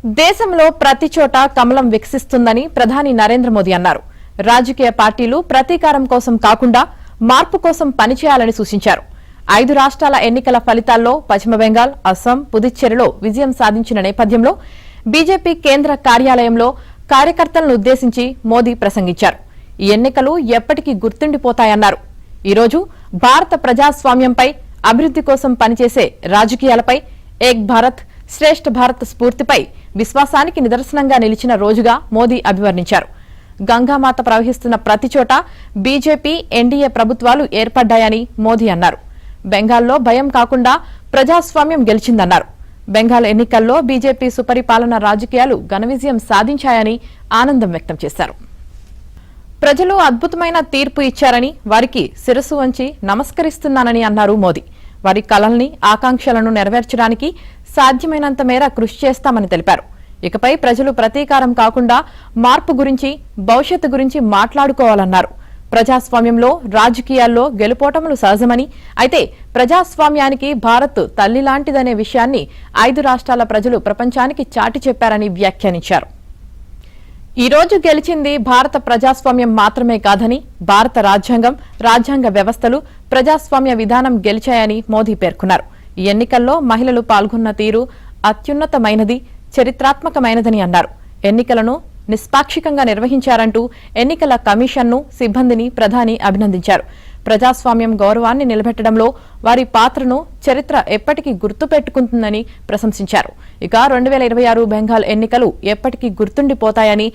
దేశంలో ప్రతి చోట కమలం వికసిస్తుందని ప్రధాని నరేంద్ర మోదీ అన్నారు. రాజకీయ పార్టీలు ప్రతీకారం కోసం కాకుండా మార్పు కోసం పనిచేయాలని సూచించారు. 5 రాష్ట్రాల ఎన్నికల ఫలితాల్లో పశ్చిమ బెంగాల్, అస్సాం, పుదుచ్చేరిలో విజయం సాధించిన నేపథ్యంలో బీజేపీ కేంద్ర కార్యాలయంలో కార్యకర్తలను ఉద్దేశించి మోదీ ప్రసంగించారు. ఈ ఎన్నికలు ఎప్పటికీ గుర్తుండిపోతాయన్నారు. ఈ రోజు భారత ప్రజాస్వామ్యంపై, అభివృద్ది కోసం పనిచేసే రాజకీయాలపై, ఏక్ భారత్ శ్రేష్ఠ భారత్ స్ఫూర్తిపై విశ్వాసానికి నిదర్శనంగా నిలిచిన రోజుగా మోదీ అభివర్ణించారు. గంగామాత ప్రవహిస్తున్న ప్రతి చోట బీజేపీ, ఎన్డీఏ ప్రభుత్వాలు ఏర్పడ్డాయని మోదీ అన్నారు. బెంగాల్లో భయం కాకుండా ప్రజాస్వామ్యం గెలిచిందన్నారు. బెంగాల్ ఎన్నికల్లో బీజేపీ సుపరిపాలన రాజకీయాలు ఘన విజయం సాధించాయని ఆనందం వ్యక్తం చేశారు. ప్రజలు అద్భుతమైన తీర్పు ఇచ్చారని, వారికి శిరస్సు వంచి నమస్కరిస్తున్నానని అన్నారు మోదీ. వారి కలల్ని, ఆకాంక్షలను నెరవేర్చడానికి సాధ్యమైనంత మేర కృషి చేస్తామని తెలిపారు. ఇకపై ప్రజలు ప్రతీకారం కాకుండా మార్పు గురించి, భవిష్యత్తు గురించి మాట్లాడుకోవాలన్నారు. ప్రజాస్వామ్యంలో, రాజకీయాల్లో గెలుపోటములు సహజమని, అయితే ప్రజాస్వామ్యానికి భారత్ తల్లి లాంటిదనే విషయాన్ని 5 రాష్ట్రాల ప్రజలు ప్రపంచానికి చాటి చెప్పారని వ్యాఖ్యానించారు. ఈ రోజు గెలిచింది భారత ప్రజాస్వామ్యం మాత్రమే కాదని, భారత రాజ్యాంగం, రాజ్యాంగ వ్యవస్థలు, ప్రజాస్వామ్య విధానం గెలిచాయని మోదీ పేర్కొన్నారు. ఈ ఎన్నికల్లో మహిళలు పాల్గొన్న తీరు అత్యున్నతమైనది, చరిత్రాత్మకమైనదని అన్నారు. ఎన్నికలను నిష్పాక్షికంగా నిర్వహించారంటూ ఎన్నికల కమిషన్ను, సిబ్బందిని ప్రధాని అభినందించారు. ప్రజాస్వామ్యం గౌరవాన్ని నిలబెట్టడంలో వారి పాత్రను చరిత్ర ఎప్పటికీ గుర్తుపెట్టుకుంటుందని ప్రశంసించారు. ఇక 2026 బెంగాల్ ఎన్నికలు ఎప్పటికీ గుర్తుండిపోతాయని